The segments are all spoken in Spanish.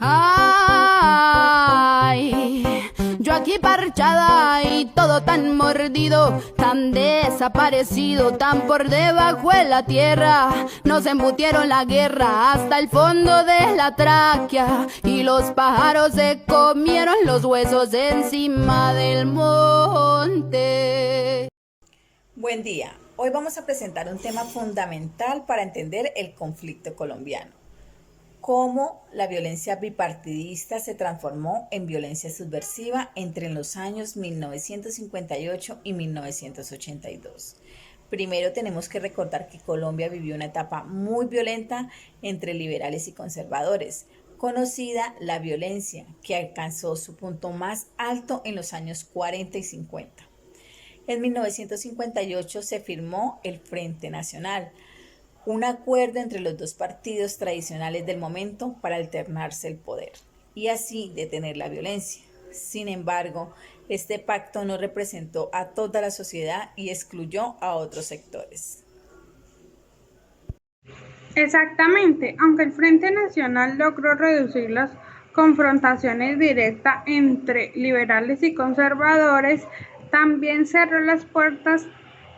Ay, yo aquí parchada y todo tan mordido, tan desaparecido, tan por debajo de la tierra. Nos embutieron la guerra hasta el fondo de la tráquea y los pájaros se comieron los huesos encima del monte. Buen día. Hoy vamos a presentar un tema fundamental para entender el conflicto colombiano. Cómo la violencia bipartidista se transformó en violencia subversiva entre los años 1958 y 1982. Primero tenemos que recordar que Colombia vivió una etapa muy violenta entre liberales y conservadores, conocida la violencia, que alcanzó su punto más alto en los años 40 y 50. En 1958 se firmó el Frente Nacional, un acuerdo entre los dos partidos tradicionales del momento para alternarse el poder y así detener la violencia. Sin embargo, este pacto no representó a toda la sociedad y excluyó a otros sectores. Exactamente, aunque el Frente Nacional logró reducir las confrontaciones directas entre liberales y conservadores, también cerró las puertas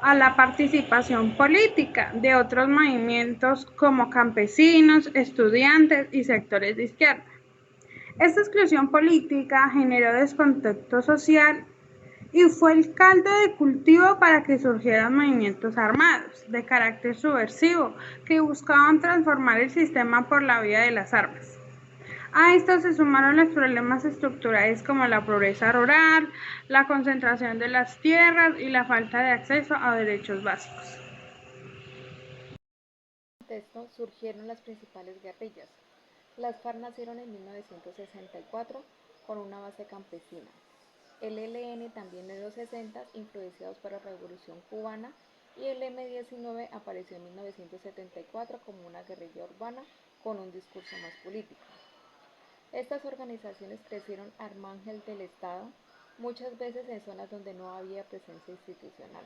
a la participación política de otros movimientos como campesinos, estudiantes y sectores de izquierda. Esta exclusión política generó descontento social y fue el caldo de cultivo para que surgieran movimientos armados de carácter subversivo que buscaban transformar el sistema por la vía de las armas. A esto se sumaron los problemas estructurales como la pobreza rural, la concentración de las tierras y la falta de acceso a derechos básicos. De esto surgieron las principales guerrillas. Las FARC nacieron en 1964 con una base campesina. El ELN también en los 60, influenciados por la Revolución Cubana, y el M-19 apareció en 1974 como una guerrilla urbana con un discurso más político. Estas organizaciones crecieron al margen del Estado, muchas veces en zonas donde no había presencia institucional.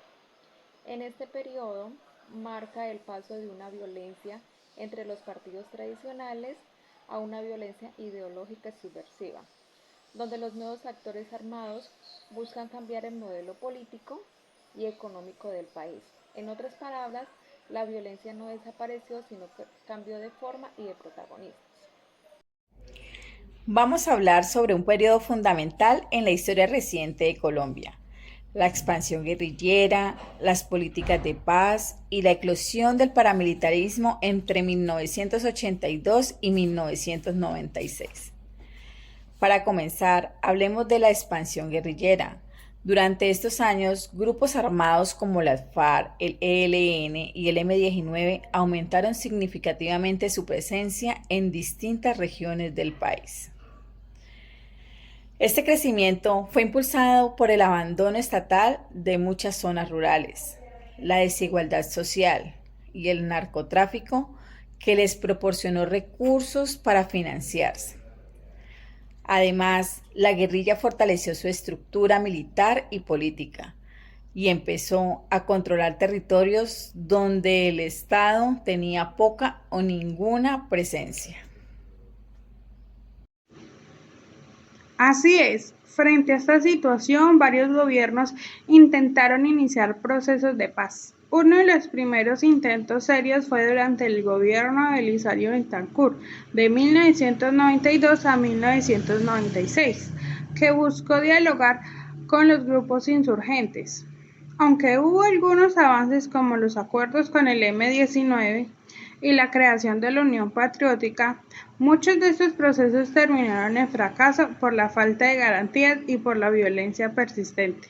En este periodo marca el paso de una violencia entre los partidos tradicionales a una violencia ideológica subversiva, donde los nuevos actores armados buscan cambiar el modelo político y económico del país. En otras palabras, la violencia no desapareció, sino que cambió de forma y de protagonistas. Vamos a hablar sobre un periodo fundamental en la historia reciente de Colombia: la expansión guerrillera, las políticas de paz y la eclosión del paramilitarismo entre 1982 y 1996. Para comenzar, hablemos de la expansión guerrillera. Durante estos años, grupos armados como las FARC, el ELN y el M-19 aumentaron significativamente su presencia en distintas regiones del país. Este crecimiento fue impulsado por el abandono estatal de muchas zonas rurales, la desigualdad social y el narcotráfico, que les proporcionó recursos para financiarse. Además, la guerrilla fortaleció su estructura militar y política y empezó a controlar territorios donde el Estado tenía poca o ninguna presencia. Así es, frente a esta situación, varios gobiernos intentaron iniciar procesos de paz. Uno de los primeros intentos serios fue durante el gobierno de Elizario Betancur, de 1992 a 1996, que buscó dialogar con los grupos insurgentes. Aunque hubo algunos avances como los acuerdos con el M-19 y la creación de la Unión Patriótica, muchos de estos procesos terminaron en fracaso por la falta de garantías y por la violencia persistente.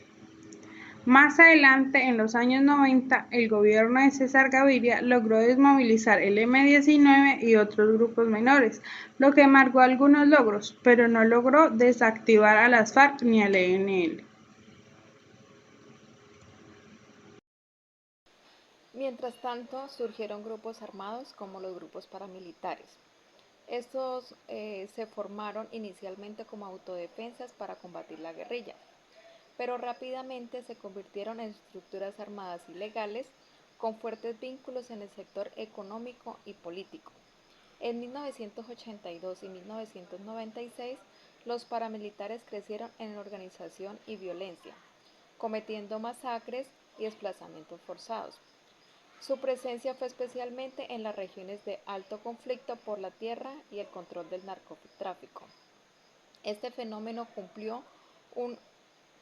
Más adelante, en los años 90, el gobierno de César Gaviria logró desmovilizar el M-19 y otros grupos menores, lo que marcó algunos logros, pero no logró desactivar a las FARC ni al ELN. Mientras tanto, surgieron grupos armados como los grupos paramilitares. Estos se formaron inicialmente como autodefensas para combatir la guerrilla, pero rápidamente se convirtieron en estructuras armadas ilegales con fuertes vínculos en el sector económico y político. En 1982 y 1996, los paramilitares crecieron en organización y violencia, cometiendo masacres y desplazamientos forzados. Su presencia fue especialmente en las regiones de alto conflicto por la tierra y el control del narcotráfico. Este fenómeno cumplió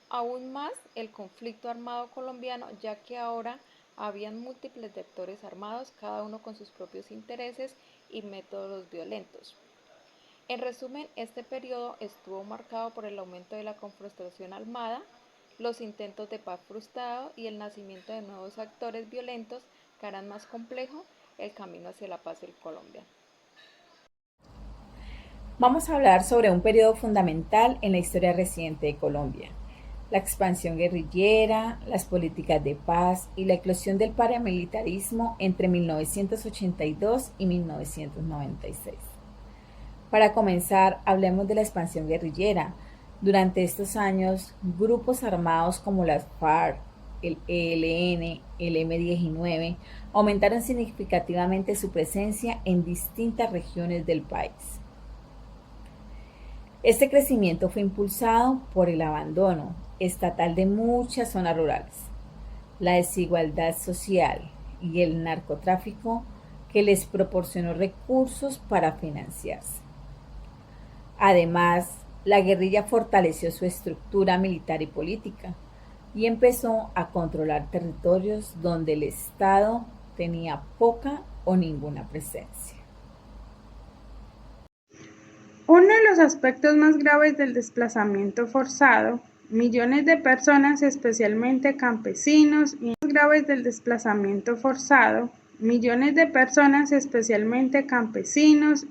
aún más el conflicto armado colombiano, ya que ahora habían múltiples actores armados, cada uno con sus propios intereses y métodos violentos. En resumen, este periodo estuvo marcado por el aumento de la confrontación armada, los intentos de paz frustrados y el nacimiento de nuevos actores violentos que harán más complejo el camino hacia la paz en Colombia. Vamos a hablar sobre un periodo fundamental en la historia reciente de Colombia: la expansión guerrillera, las políticas de paz y la eclosión del paramilitarismo entre 1982 y 1996. Para comenzar, hablemos de la expansión guerrillera. Durante estos años, grupos armados como las FARC, el ELN, el M-19, aumentaron significativamente su presencia en distintas regiones del país. Este crecimiento fue impulsado por el abandono estatal de muchas zonas rurales, la desigualdad social y el narcotráfico que les proporcionó recursos para financiarse. Además, la guerrilla fortaleció su estructura militar y política y empezó a controlar territorios donde el Estado tenía poca o ninguna presencia. Uno de los aspectos más graves del desplazamiento forzado, millones de personas, especialmente campesinos,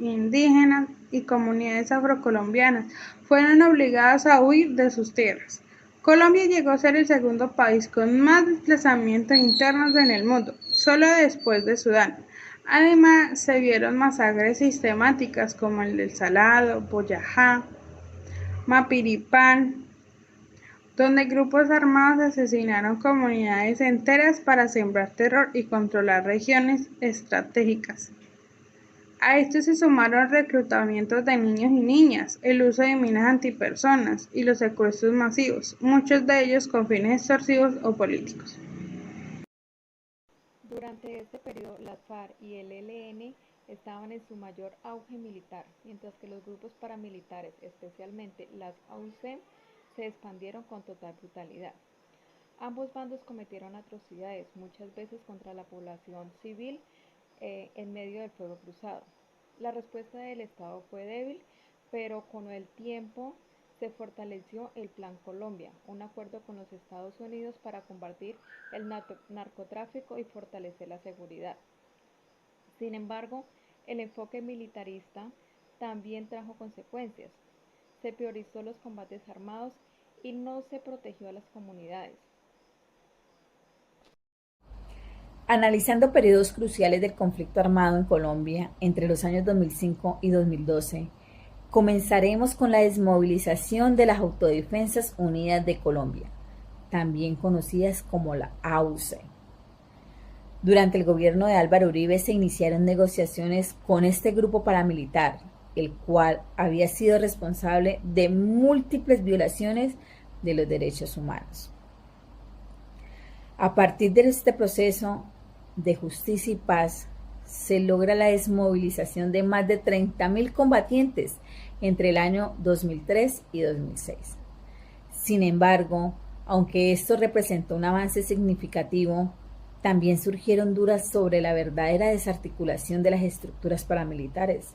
indígenas y comunidades afrocolombianas, fueron obligadas a huir de sus tierras. Colombia llegó a ser el segundo país con más desplazamientos internos en el mundo, solo después de Sudán. Además, se vieron masacres sistemáticas como el del Salado, Boyajá, Mapiripán, donde grupos armados asesinaron comunidades enteras para sembrar terror y controlar regiones estratégicas. A esto se sumaron reclutamientos de niños y niñas, el uso de minas antipersonas y los secuestros masivos, muchos de ellos con fines extorsivos o políticos. Durante este periodo, las FARC y el ELN estaban en su mayor auge militar, mientras que los grupos paramilitares, especialmente las AUC, se expandieron con total brutalidad. Ambos bandos cometieron atrocidades, muchas veces contra la población civil, en medio del fuego cruzado. La respuesta del Estado fue débil, pero con el tiempo se fortaleció el Plan Colombia, un acuerdo con los Estados Unidos para combatir el narcotráfico y fortalecer la seguridad. Sin embargo, el enfoque militarista también trajo consecuencias. Se priorizó los combates armados y no se protegió a las comunidades. Analizando periodos cruciales del conflicto armado en Colombia entre los años 2005 y 2012, comenzaremos con la desmovilización de las Autodefensas Unidas de Colombia, también conocidas como la AUC. Durante el gobierno de Álvaro Uribe se iniciaron negociaciones con este grupo paramilitar, el cual había sido responsable de múltiples violaciones de los derechos humanos. A partir de este proceso de justicia y paz, se logra la desmovilización de más de 30.000 combatientes entre el año 2003 y 2006. Sin embargo, aunque esto representó un avance significativo, también surgieron dudas sobre la verdadera desarticulación de las estructuras paramilitares,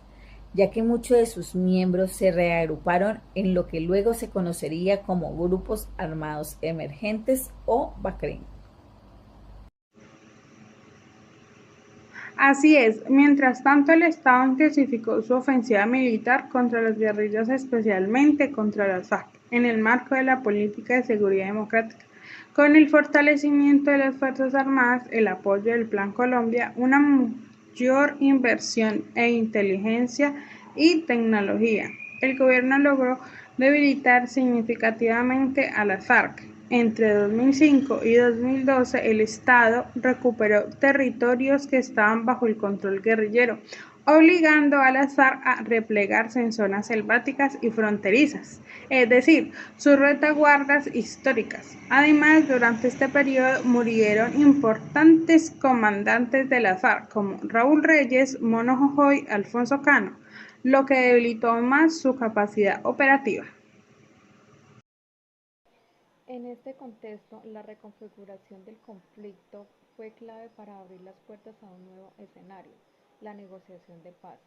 ya que muchos de sus miembros se reagruparon en lo que luego se conocería como grupos armados emergentes o BACRIM. Así es, mientras tanto el Estado intensificó su ofensiva militar contra las guerrillas, especialmente contra las FARC, en el marco de la política de seguridad democrática. Con el fortalecimiento de las Fuerzas Armadas, el apoyo del Plan Colombia, una mayor inversión en inteligencia y tecnología, el gobierno logró debilitar significativamente a las FARC. Entre 2005 y 2012, el Estado recuperó territorios que estaban bajo el control guerrillero, obligando a las FARC a replegarse en zonas selváticas y fronterizas, es decir, sus retaguardas históricas. Además, durante este periodo murieron importantes comandantes de las FARC como Raúl Reyes, Mono Jojoy, Alfonso Cano, lo que debilitó aún más su capacidad operativa. En este contexto, la reconfiguración del conflicto fue clave para abrir las puertas a un nuevo escenario, la negociación de paz.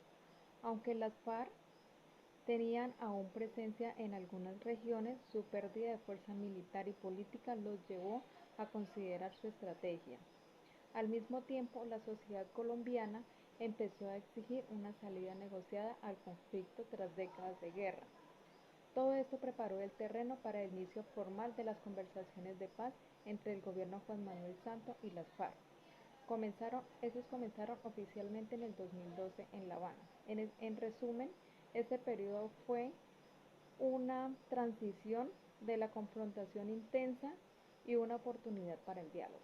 Aunque las FARC tenían aún presencia en algunas regiones, su pérdida de fuerza militar y política los llevó a considerar su estrategia. Al mismo tiempo, la sociedad colombiana empezó a exigir una salida negociada al conflicto tras décadas de guerra. Todo esto preparó el terreno para el inicio formal de las conversaciones de paz entre el gobierno Juan Manuel Santos y las FARC. Esos comenzaron oficialmente en el 2012 en La Habana. En resumen, este periodo fue una transición de la confrontación intensa y una oportunidad para el diálogo.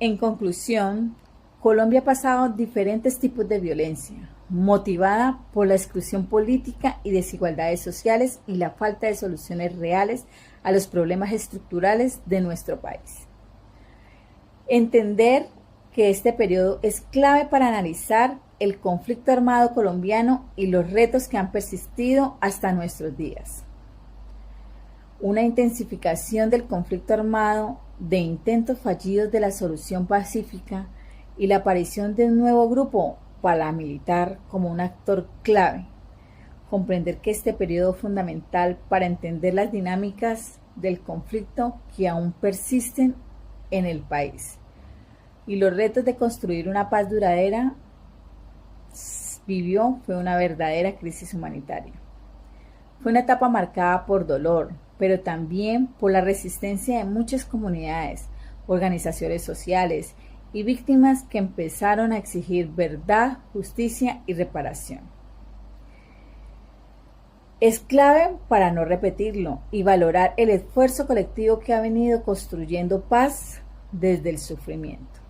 En conclusión, Colombia ha pasado diferentes tipos de violencia, motivada por la exclusión política y desigualdades sociales y la falta de soluciones reales a los problemas estructurales de nuestro país. Entender que este periodo es clave para analizar el conflicto armado colombiano y los retos que han persistido hasta nuestros días. Una intensificación del conflicto armado, de intentos fallidos de la solución pacífica y la aparición de un nuevo grupo paramilitar como un actor clave. Comprender que este periodo es fundamental para entender las dinámicas del conflicto que aún persisten en el país y los retos de construir una paz duradera fue una verdadera crisis humanitaria. Fue una etapa marcada por dolor, pero también por la resistencia de muchas comunidades, organizaciones sociales y víctimas que empezaron a exigir verdad, justicia y reparación. Es clave para no repetirlo y valorar el esfuerzo colectivo que ha venido construyendo paz desde el sufrimiento.